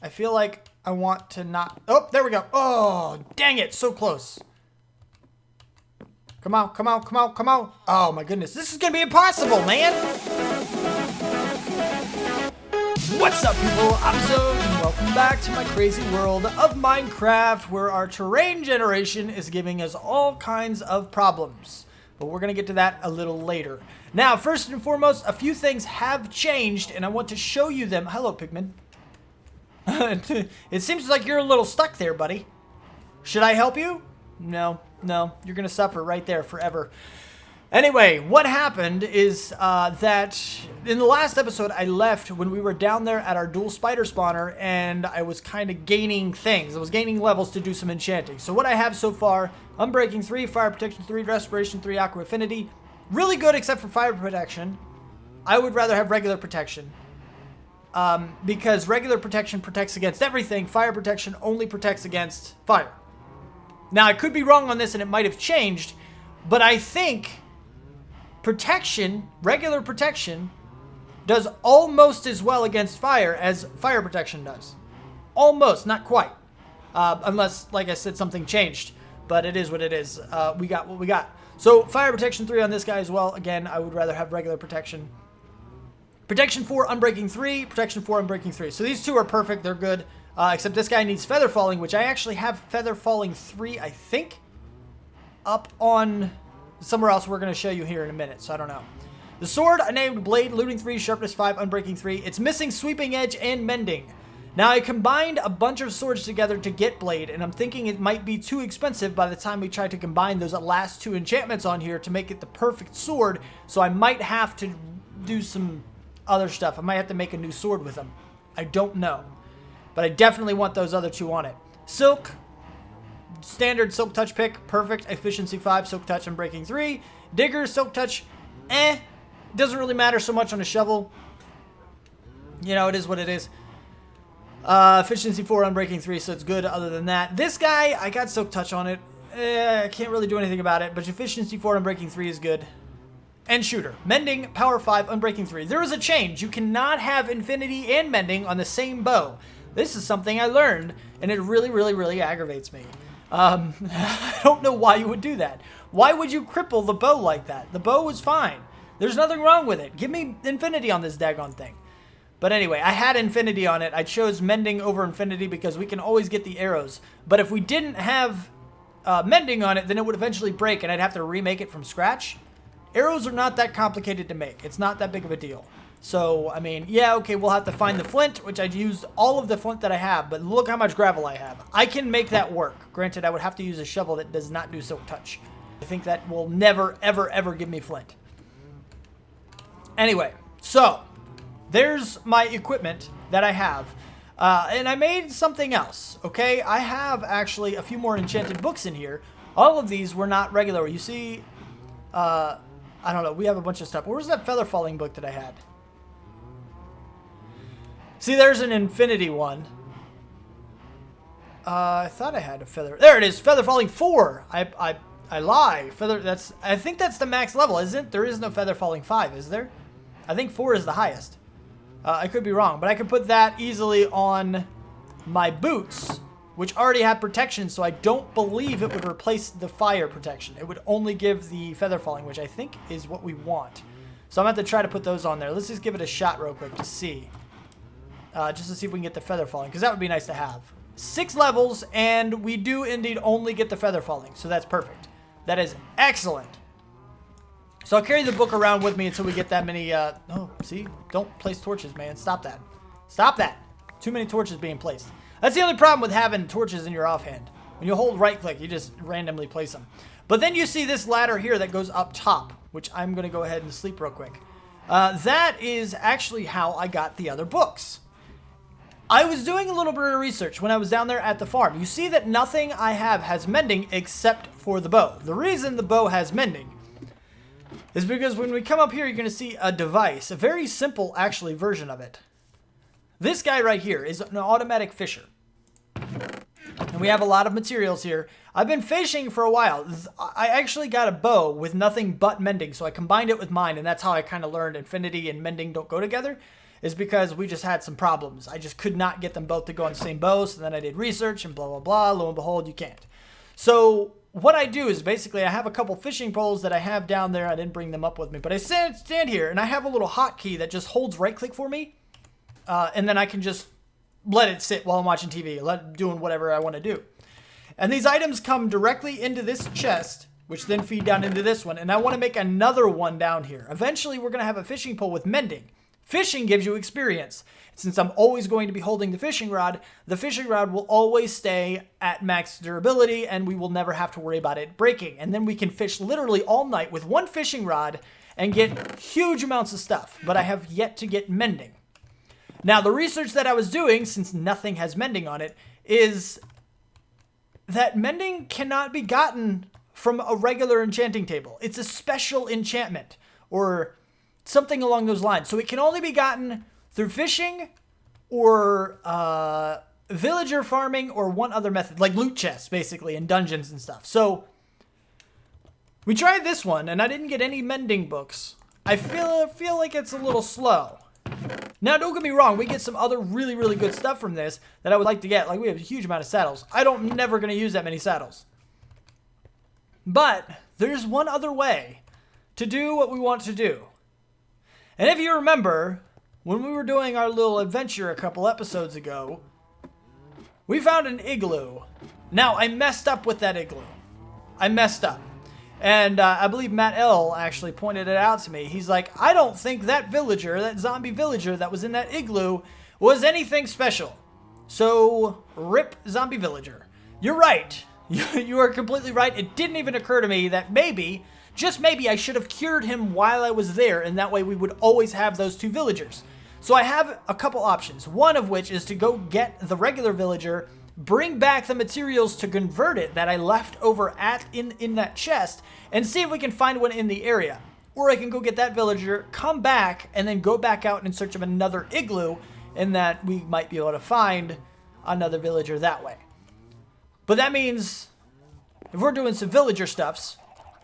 I feel like I want to not... Oh, there we go. Oh, dang it. So close. Come on, come on, come on, come on. Oh, my goodness. This is going to be impossible, man. What's up, people? I'm Xogue, and welcome back to my crazy world of Minecraft, where our terrain generation is giving us all kinds of problems. But we're going to get to that a little later. Now, first and foremost, a few things have changed, and I want to show you them. Hello, Pigman. It seems like you're a little stuck there, buddy. Should I help you? No, you're gonna suffer right there forever. Anyway, what happened is that in the last episode I left when we were down there at our dual spider spawner, and I was kind of gaining things. I was gaining levels to do some enchanting. So what I have so far, Unbreaking 3, Fire Protection 3, Respiration 3, Aqua Affinity. Really good except for Fire Protection. I would rather have regular protection. Because regular protection protects against everything, fire protection only protects against fire. Now, I could be wrong on this and it might have changed, but I think protection, regular protection, does almost as well against fire as fire protection does. Almost, not quite. Unless, like I said, something changed. But it is what it is. We got what we got. So, fire protection 3 on this guy as well. Again, I would rather have regular protection. Protection 4, Unbreaking 3. Protection 4, Unbreaking 3. So these two are perfect. They're good. Except this guy needs Feather Falling, which I actually have Feather Falling 3, I think, up on somewhere else we're going to show you here in a minute. So I don't know. The sword, I named Blade, Looting 3, Sharpness 5, Unbreaking 3. It's missing Sweeping Edge and Mending. Now, I combined a bunch of swords together to get Blade, and I'm thinking it might be too expensive by the time we try to combine those last two enchantments on here to make it the perfect sword. So I might have to do some other stuff. I might have to make a new sword with them. I don't know. But I definitely want those other two on it. Silk. Standard Silk Touch pick. Perfect. Efficiency 5. Silk Touch Unbreaking 3. Digger. Silk Touch. Doesn't really matter so much on a shovel. You know, it is what it is. Efficiency 4. Unbreaking 3. So it's good other than that. This guy, I got Silk Touch on it. I can't really do anything about it. But Efficiency 4. Unbreaking 3 is good. And Shooter. Mending, Power 5, Unbreaking 3. There is a change. You cannot have Infinity and Mending on the same bow. This is something I learned, and it really, really, really aggravates me. I don't know why you would do that. Why would you cripple the bow like that? The bow was fine. There's nothing wrong with it. Give me Infinity on this daggone thing. But anyway, I had Infinity on it. I chose Mending over Infinity because we can always get the arrows. But if we didn't have Mending on it, then it would eventually break, and I'd have to remake it from scratch. Arrows are not that complicated to make. It's not that big of a deal. So, I mean, yeah, okay, we'll have to find the flint, which I'd used all of the flint that I have, but look how much gravel I have. I can make that work. Granted, I would have to use a shovel that does not do Silk Touch. I think that will never, ever, ever give me flint. Anyway, so, there's my equipment that I have. And I made something else, okay? I have actually a few more enchanted books in here. All of these were not regular. You see, I don't know. We have a bunch of stuff. Where's that Feather Falling book that I had? See, there's an Infinity one. I thought I had a Feather. There it is. Feather Falling 4. I lie. I think that's the max level, isn't it? There is no Feather Falling 5, is there? I think 4 is the highest. I could be wrong, but I could put that easily on my boots, which already have protection, so I don't believe it would replace the fire protection. It would only give the Feather Falling, which I think is what we want. So I'm going to have to try to put those on there. Let's just give it a shot real quick to see. Just to see if we can get the Feather Falling, because that would be nice to have. 6 levels, and we do indeed only get the Feather Falling, so that's perfect. That is excellent. So I'll carry the book around with me until we get that many, oh, see? Don't place torches, man. Stop that. Stop that. Too many torches being placed. That's the only problem with having torches in your offhand. When you hold right click, you just randomly place them. But then you see this ladder here that goes up top, which I'm going to go ahead and sleep real quick. That is actually how I got the other books. I was doing a little bit of research when I was down there at the farm. You see that nothing I have has Mending except for the bow. The reason the bow has Mending is because when we come up here, you're going to see a device, a very simple, actually, version of it. This guy right here is an automatic fisher. And we have a lot of materials here. I've been fishing for a while. I actually got a bow with nothing but Mending, so I combined it with mine, and that's how I kind of learned Infinity and Mending don't go together. is because we just had some problems. I just could not get them both to go on the same bow, so then I did research and blah, blah, blah. Lo and behold, you can't. So what I do is basically I have a couple fishing poles that I have down there. I didn't bring them up with me, but I stand here and I have a little hotkey that just holds right click for me. And then I can just let it sit while I'm watching TV, doing whatever I want to do. And these items come directly into this chest, which then feed down into this one. And I want to make another one down here. Eventually, we're going to have a fishing pole with mending. Fishing gives you experience. Since I'm always going to be holding the fishing rod will always stay at max durability, and we will never have to worry about it breaking. And then we can fish literally all night with one fishing rod and get huge amounts of stuff. But I have yet to get mending. Now, the research that I was doing, since nothing has mending on it, is that mending cannot be gotten from a regular enchanting table. It's a special enchantment or something along those lines. So it can only be gotten through fishing or villager farming or one other method, like loot chests, basically, in dungeons and stuff. So we tried this one, and I didn't get any mending books. I feel like it's a little slow. Now, don't get me wrong, we get some other really, really good stuff from this that I would like to get. Like, we have a huge amount of saddles. I'm never going to use that many saddles. But there's one other way to do what we want to do. And if you remember, when we were doing our little adventure a couple episodes ago, we found an igloo. Now, I messed up with that igloo. I messed up. And I believe Matt L. actually pointed it out to me. He's like, I don't think that zombie villager that was in that igloo was anything special. So, rip zombie villager. You're right. You are completely right. It didn't even occur to me that maybe, just maybe, I should have cured him while I was there, and that way we would always have those two villagers. So I have a couple options. One of which is to go get the regular villager, bring back the materials to convert it that I left over in that chest, and see if we can find one in the area. Or I can go get that villager, come back, and then go back out in search of another igloo, and that we might be able to find another villager that way. But that means, if we're doing some villager stuffs,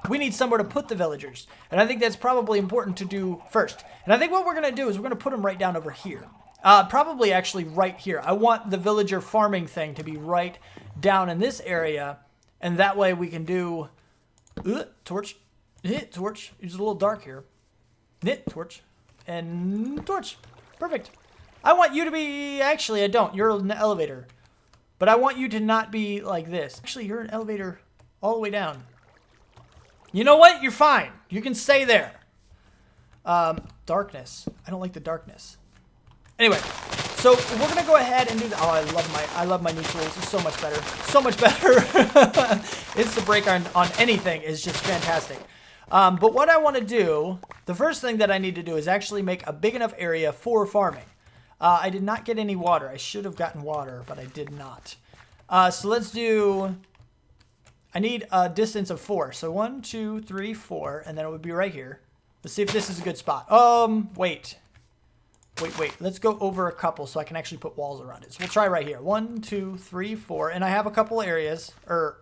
we need somewhere to put the villagers. And I think that's probably important to do first. And I think what we're going to do is we're going to put them right down over here. Probably actually right here. I want the villager farming thing to be right down in this area. And that way we can do... torch. Torch. It's a little dark here. Torch. And torch. Perfect. I want you to be... Actually, I don't. You're an elevator. But I want you to not be like this. Actually, you're an elevator all the way down. You know what? You're fine. You can stay there. Darkness. I don't like the darkness. Anyway, so we're gonna go ahead and do the. Oh, I love my new tools. It's so much better. So much better. Instant break on anything is just fantastic. But what I want to do, the first thing that I need to do is actually make a big enough area for farming. I did not get any water. I should have gotten water, but I did not. So let's do. I need a distance of 4. So 1, 2, 3, 4, and then it would be right here. Let's see if this is a good spot. Wait. Let's go over a couple so I can actually put walls around it. So we'll try right here. 1, 2, 3, 4, and I have a couple areas or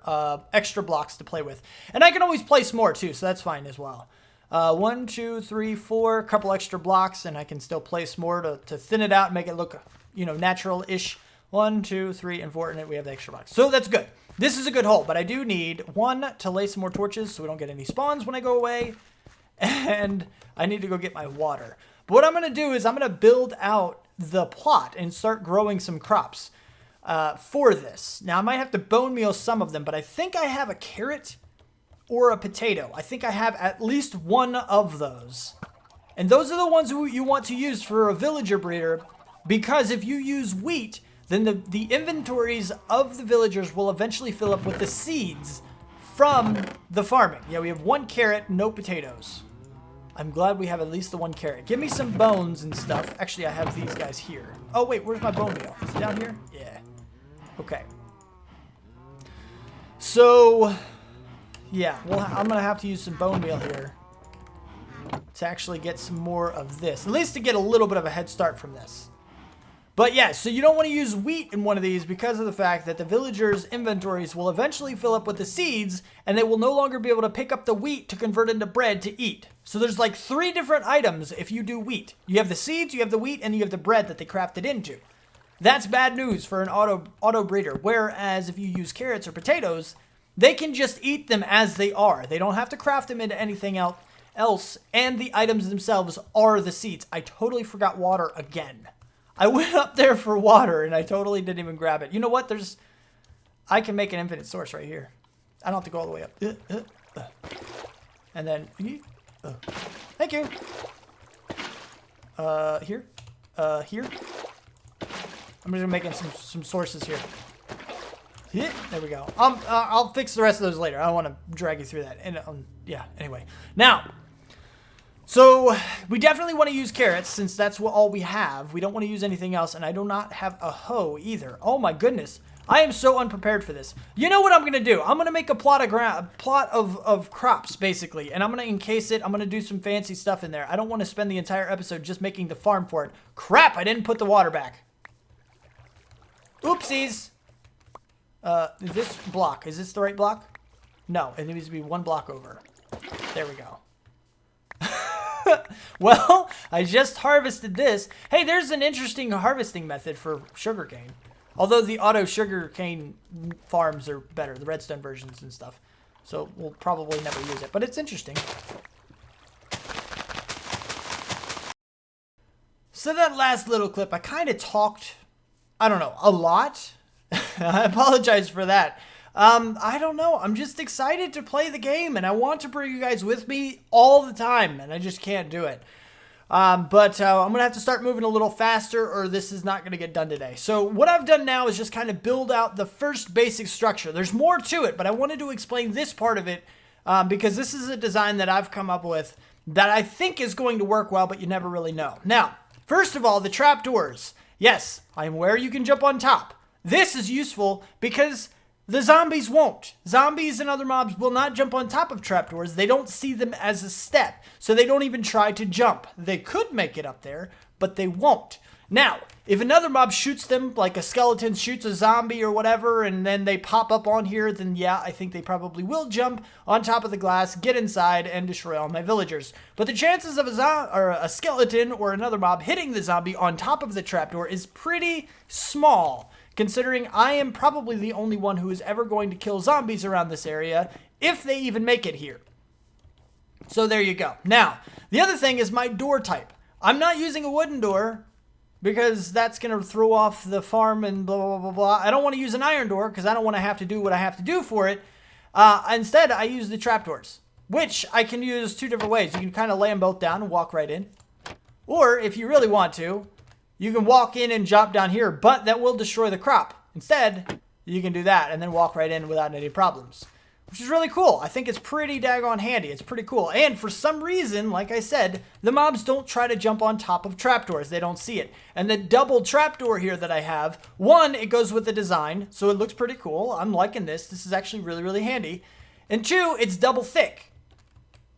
extra blocks to play with, and I can always place more too, so that's fine as well. 1, 2, 3, 4, a couple extra blocks, and I can still place more to thin it out and make it look, natural-ish. 1, 2, 3, and 4, and then we have the extra blocks. So that's good. This is a good hole, but I do need 1 to lay some more torches so we don't get any spawns when I go away, and I need to go get my water. But what I'm going to do is I'm going to build out the plot and start growing some crops for this. Now, I might have to bone meal some of them, but I think I have a carrot or a potato. I think I have at least one of those. And those are the ones who you want to use for a villager breeder, because if you use wheat, then the inventories of the villagers will eventually fill up with the seeds from the farming. Yeah, we have 1 carrot, no potatoes. I'm glad we have at least the 1 carrot. Give me some bones and stuff. Actually, I have these guys here. Oh, wait, where's my bone meal? Is it down here? Yeah. Okay. So, yeah, well, I'm going to have to use some bone meal here to actually get some more of this. At least to get a little bit of a head start from this. But yeah, so you don't want to use wheat in one of these because of the fact that the villagers' inventories will eventually fill up with the seeds, and they will no longer be able to pick up the wheat to convert into bread to eat. So there's like 3 different items if you do wheat. You have the seeds, you have the wheat, and you have the bread that they craft it into. That's bad news for an auto breeder. Whereas if you use carrots or potatoes, they can just eat them as they are. They don't have to craft them into anything else, and the items themselves are the seeds. I totally forgot water again. I went up there for water, and I totally didn't even grab it. You know what? I can make an infinite source right here. I don't have to go all the way up. And then, thank you. Here. Here. I'm just making some sources here. There we go. I'll fix the rest of those later. I don't want to drag you through that. And yeah, anyway. Now, so we definitely want to use carrots since that's all we have. We don't want to use anything else, and I do not have a hoe either. Oh my goodness. I am so unprepared for this. You know what I'm going to do? I'm going to make a plot of crops, basically, and I'm going to encase it. I'm going to do some fancy stuff in there. I don't want to spend the entire episode just making the farm for it. Crap, I didn't put the water back. Oopsies. This block, is this the right block? No, it needs to be 1 block over. There we go. Well, I just harvested this. Hey, there's an interesting harvesting method for sugarcane. Although the auto sugarcane farms are better, the redstone versions and stuff. So we'll probably never use it, but it's interesting. So that last little clip, I kind of talked, I don't know, a lot. I apologize for that. I don't know. I'm just excited to play the game, and I want to bring you guys with me all the time, and I just can't do it. But I'm going to have to start moving a little faster, or this is not going to get done today. So what I've done now is just kind of build out the first basic structure. There's more to it, but I wanted to explain this part of it because this is a design that I've come up with that I think is going to work well, but you never really know. Now, first of all, the trapdoors. Yes, I'm aware you can jump on top. This is useful because the zombies won't. Zombies and other mobs will not jump on top of trapdoors. They don't see them as a step, so they don't even try to jump. They could make it up there, but they won't. Now, if another mob shoots them, like a skeleton shoots a zombie or whatever, and then they pop up on here, then yeah, I think they probably will jump on top of the glass, get inside, and destroy all my villagers. But the chances of a skeleton or another mob hitting the zombie on top of the trapdoor is pretty small, considering I am probably the only one who is ever going to kill zombies around this area, if they even make it here. So there you go. Now, the other thing is my door type. I'm not using a wooden door, because that's going to throw off the farm and blah, blah, blah, blah. I don't want to use an iron door, because I don't want to have to do what I have to do for it. Instead, I use the trapdoors, which I can use 2 different ways. You can kind of lay them both down and walk right in. Or, if you really want to, you can walk in and jump down here, but that will destroy the crop. Instead, you can do that and then walk right in without any problems, which is really cool. I think it's pretty daggone handy. It's pretty cool. And for some reason, like I said, the mobs don't try to jump on top of trapdoors. They don't see it. And the double trapdoor here that I have, 1, it goes with the design, so it looks pretty cool. I'm liking this. This is actually really, really handy. And 2, it's double thick.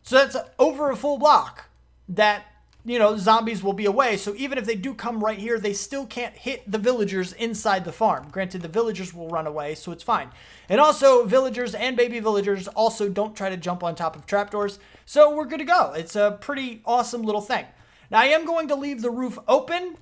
So that's over a full block that, you know, zombies will be away. So even if they do come right here, they still can't hit the villagers inside the farm. Granted, the villagers will run away, so it's fine. And also, villagers and baby villagers also don't try to jump on top of trapdoors. So we're good to go. It's a pretty awesome little thing. Now, I am going to leave the roof open.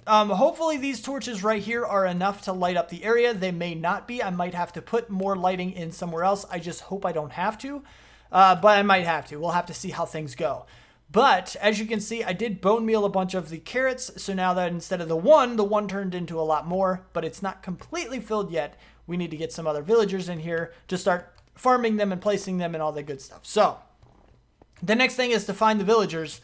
Hopefully these torches right here are enough to light up the area. They may not be. I might have to put more lighting in somewhere else. I just hope I don't have to. But I might have to. We'll have to see how things go. But, as you can see, I did bone meal a bunch of the carrots, so now that instead of the one turned into a lot more, but it's not completely filled yet. We need to get some other villagers in here to start farming them and placing them and all that good stuff. So, the next thing is to find the villagers,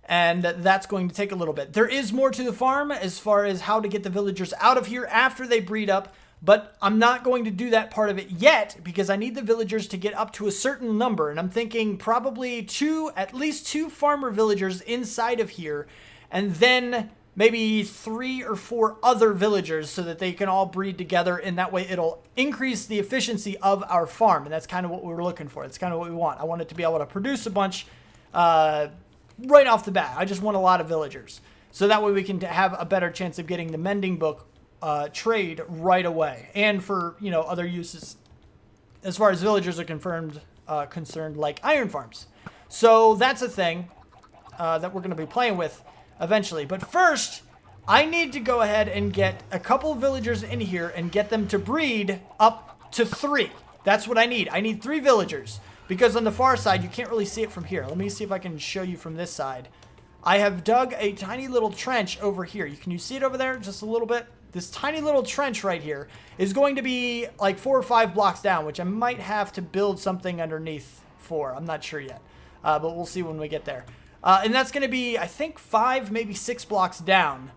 and that's going to take a little bit. There is more to the farm as far as how to get the villagers out of here after they breed up, but I'm not going to do that part of it yet because I need the villagers to get up to a certain number. And I'm thinking probably at least two farmer villagers inside of here. And then maybe 3 or 4 other villagers so that they can all breed together. And that way it'll increase the efficiency of our farm. And that's kind of what we were looking for. It's kind of what we want. I want it to be able to produce a bunch right off the bat. I just want a lot of villagers. So that way we can have a better chance of getting the mending book trade right away. And for, you know, other uses as far as villagers are concerned, like iron farms. So that's a thing that we're going to be playing with eventually. But first, I need to go ahead and get a couple of villagers in here and get them to breed up to 3. That's what I need. I need 3 villagers. Because on the far side, you can't really see it from here. Let me see if I can show you from this side. I have dug a tiny little trench over here. Can you see it over there just a little bit? This tiny little trench right here is going to be like 4 or 5 blocks down, which I might have to build something underneath for. I'm not sure yet, but we'll see when we get there. And that's going to be, I think, 5, maybe 6 blocks down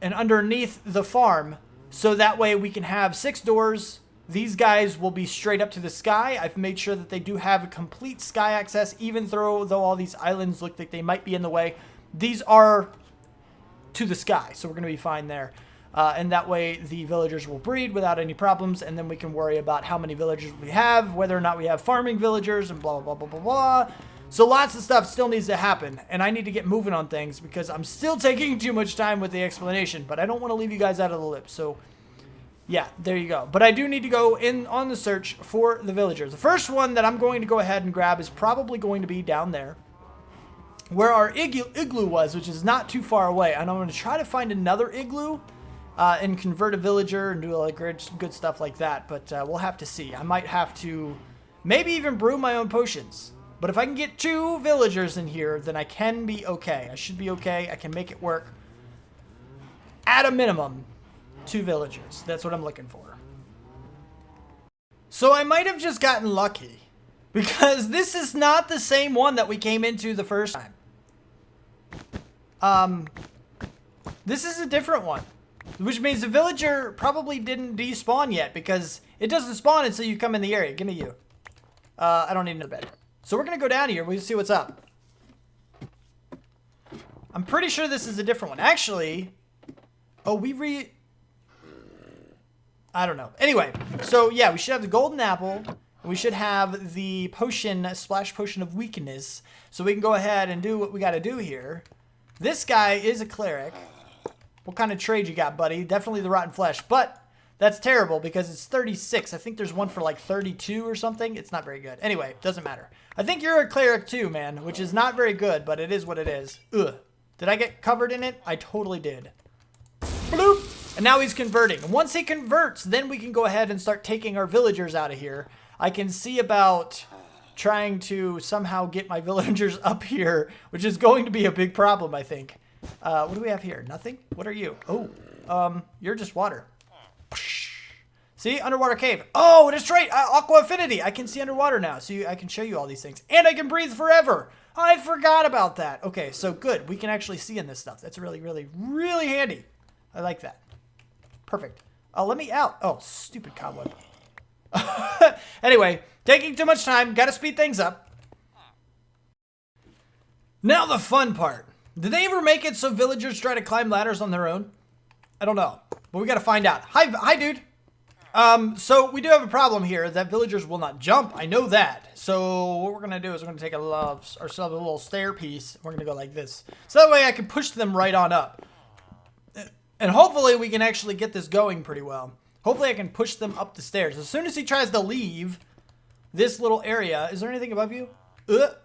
and underneath the farm. So that way we can have 6 doors. These guys will be straight up to the sky. I've made sure that they do have a complete sky access, even though all these islands look like they might be in the way. These are to the sky, so we're going to be fine there. And that way the villagers will breed without any problems, and then we can worry about how many villagers we have, whether or not we have farming villagers, and blah, blah, blah, blah, blah, blah. So lots of stuff still needs to happen, and I need to get moving on things because I'm still taking too much time with the explanation, but I don't want to leave you guys out of the loop, so yeah, there you go. But I do need to go in on the search for the villagers. The first one that I'm going to go ahead and grab is probably going to be down there where our igloo was, which is not too far away. And I'm going to try to find another igloo and convert a villager and do like good stuff like that. But we'll have to see. I might have to maybe even brew my own potions. But if I can get 2 villagers in here, then I can be okay. I should be okay. I can make it work. At a minimum, 2 villagers. That's what I'm looking for. So I might have just gotten lucky because this is not the same one that we came into the first time. This is a different one, which means the villager probably didn't despawn yet because it doesn't spawn until you come in the area. Give me you. I don't need another bed. So we're going to go down here. We'll see what's up. I'm pretty sure this is a different one. Actually, oh, I don't know. Anyway, so yeah, we should have the golden apple. We should have the potion, splash potion of weakness. So we can go ahead and do what we got to do here. This guy is a cleric. What kind of trade you got, buddy? Definitely the rotten flesh. But that's terrible because it's 36. I think there's one for like 32 or something. It's not very good. Anyway, doesn't matter. I think you're a cleric too, man, which is not very good, but it is what it is. Ugh. Did I get covered in it? I totally did. Bloop. And now he's converting. And once he converts, then we can go ahead and start taking our villagers out of here. I can see about trying to somehow get my villagers up here, which is going to be a big problem, I think. What do we have here? Nothing? What are you? Oh, you're just water. See? Underwater cave. Oh, that's right. Aqua affinity. I can see underwater now. So I can show you all these things. And I can breathe forever. I forgot about that. Okay, so good. We can actually see in this stuff. That's really, really, really handy. I like that. Perfect. Let me out. Oh, stupid cobweb. Anyway, taking too much time. Got to speed things up. Now the fun part. Did they ever make it so villagers try to climb ladders on their own? I don't know. But we got to find out. Hi, dude. So we do have a problem here that villagers will not jump. I know that. So what we're going to do is we're going to take ourselves a little stair piece. We're going to go like this. So that way I can push them right on up. And hopefully we can actually get this going pretty well. Hopefully I can push them up the stairs. As soon as he tries to leave this little area, is there anything above you?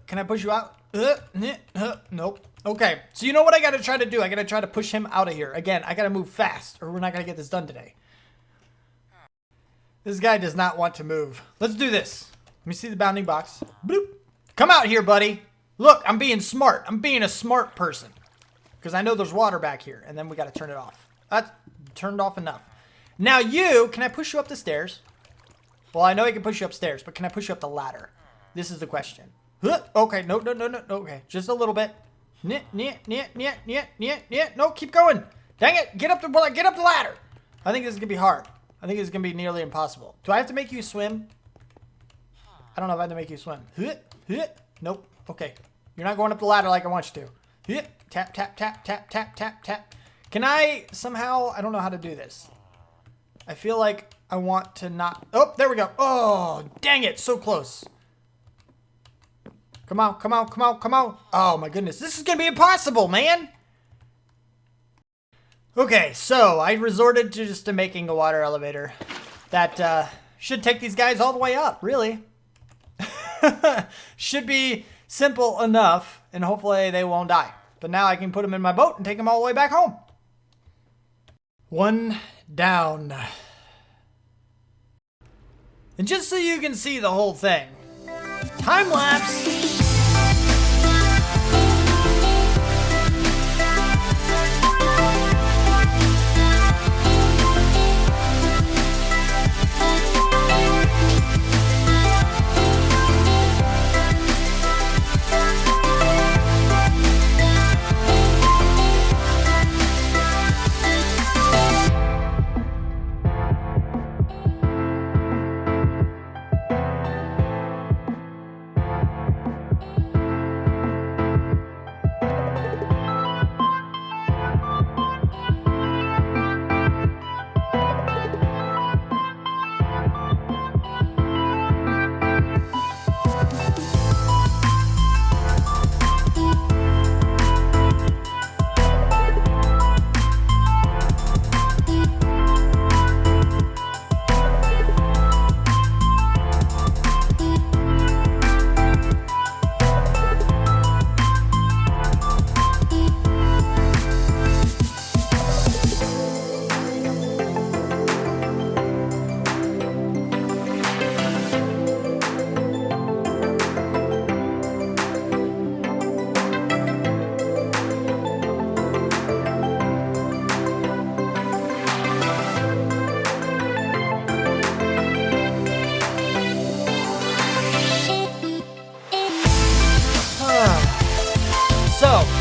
Can I push you out? Nope. Okay, so you know what I gotta try to do? I gotta try to push him out of here. Again, I gotta move fast or we're not gonna get this done today. This guy does not want to move. Let's do this. Let me see the bounding box. Bloop. Come out here, buddy. Look, I'm being smart. I'm being a smart person. Because I know there's water back here. And then we got to turn it off. That's turned off enough. Now can I push you up the stairs? Well, I know I can push you upstairs, but can I push you up the ladder? This is the question. Okay, no. Okay, just a little bit. No, keep going. Dang it, get up the ladder. I think this is going to be hard. I think it's going to be nearly impossible. Do I have to make you swim? I don't know if I have to make you swim. Nope. Okay. You're not going up the ladder like I want you to. Tap, tap, tap, tap, tap, tap, tap. Can I somehow... I don't know how to do this. I feel like I want to not... Oh, there we go. Oh, dang it. So close. Come on, come on, come on, come on. Oh, my goodness. This is going to be impossible, man. Okay, so I resorted to just making a water elevator. That should take these guys all the way up, really. Should be simple enough, and hopefully they won't die. But now I can put them in my boat and take them all the way back home. One down. And just so you can see the whole thing, time lapse.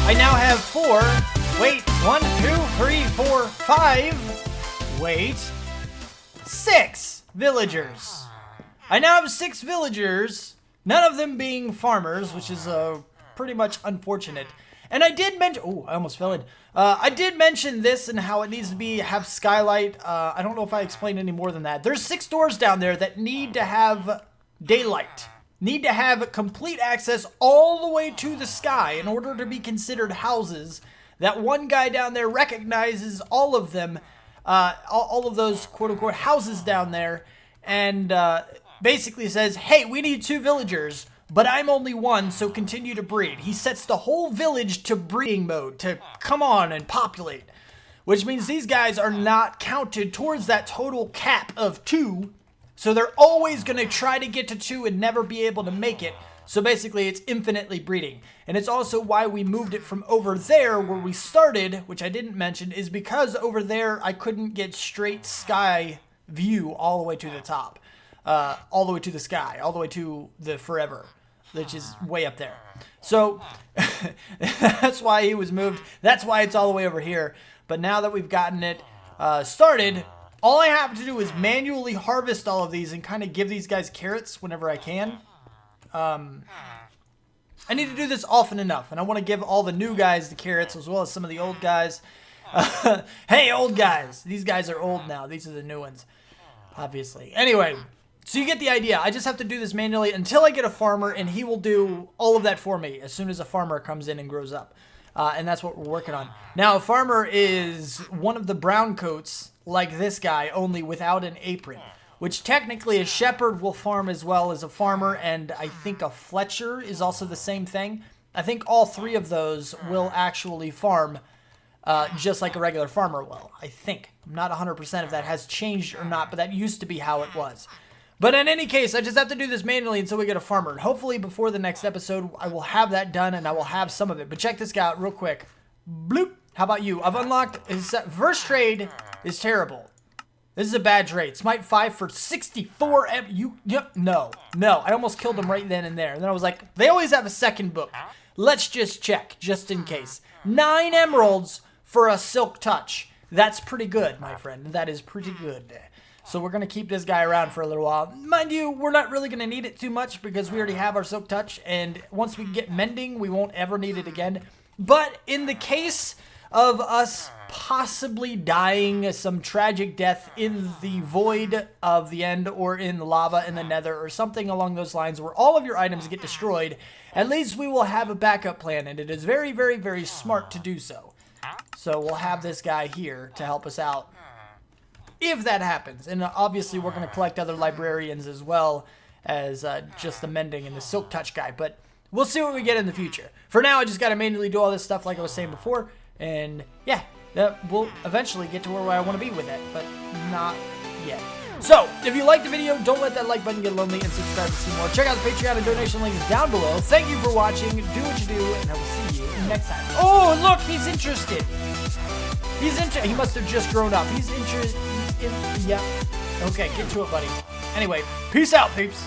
I now have 6 villagers. I now have 6 villagers, none of them being farmers, which is pretty much unfortunate. And I did mention, oh, I almost fell in. I did mention this and how it needs to have skylight. I don't know if I explained any more than that. There's 6 doors down there that need to have daylight. Need to have complete access all the way to the sky in order to be considered houses. That one guy down there recognizes all of them, all of those quote-unquote houses down there, and basically says, hey, we need 2 villagers, but I'm only 1, so continue to breed. He sets the whole village to breeding mode, to come on and populate, which means these guys are not counted towards that total cap of 2. So they're always going to try to get to 2 and never be able to make it. So basically it's infinitely breeding. And it's also why we moved it from over there where we started, which I didn't mention, is because over there I couldn't get straight sky view all the way to the top. All the way to the sky, all the way to the forever, which is way up there. So that's why he was moved. That's why it's all the way over here. But now that we've gotten it started, all I have to do is manually harvest all of these and kind of give these guys carrots whenever I can. I need to do this often enough, and I want to give all the new guys the carrots as well as some of the old guys. Hey, old guys. These guys are old now. These are the new ones, obviously. Anyway, so you get the idea. I just have to do this manually until I get a farmer, and he will do all of that for me as soon as a farmer comes in and grows up. And that's what we're working on. Now, a farmer is one of the brown coats, like this guy, only without an apron, which technically a shepherd will farm as well as a farmer, and I think a Fletcher is also the same thing. I think all 3 of those will actually farm just like a regular farmer will, I think. I'm not 100% if that has changed or not, but that used to be how it was. But in any case, I just have to do this manually until we get a farmer. And hopefully before the next episode, I will have that done and I will have some of it. But check this guy out real quick. Bloop. How about you? I've unlocked his first trade is terrible. This is a bad trade. Smite 5 for 64. No. I almost killed him right then and there. And then I was like, they always have a second book. Let's just check, just in case. 9 emeralds for a silk touch. That's pretty good, my friend. That is pretty good. So we're going to keep this guy around for a little while. Mind you, we're not really going to need it too much because we already have our silk touch. And once we get mending, we won't ever need it again. But in the case of us possibly dying some tragic death in the void of the end or in the lava in the nether or something along those lines where all of your items get destroyed, at least we will have a backup plan, and it is very, very, very smart to do so. So we'll have this guy here to help us out if that happens. And obviously we're going to collect other librarians as well as just the mending and the silk touch guy. But we'll see what we get in the future. For now, I just got to manually do all this stuff like I was saying before. And yeah, we'll eventually get to where I want to be with it, but not yet. So, if you liked the video, don't let that like button get lonely and subscribe to see more. Check out the Patreon and donation links down below. Thank you for watching. Do what you do, and I will see you next time. Oh, look, he's interested. He must have just grown up. He's interested. Yeah. Okay, get to it, buddy. Anyway, peace out, peeps.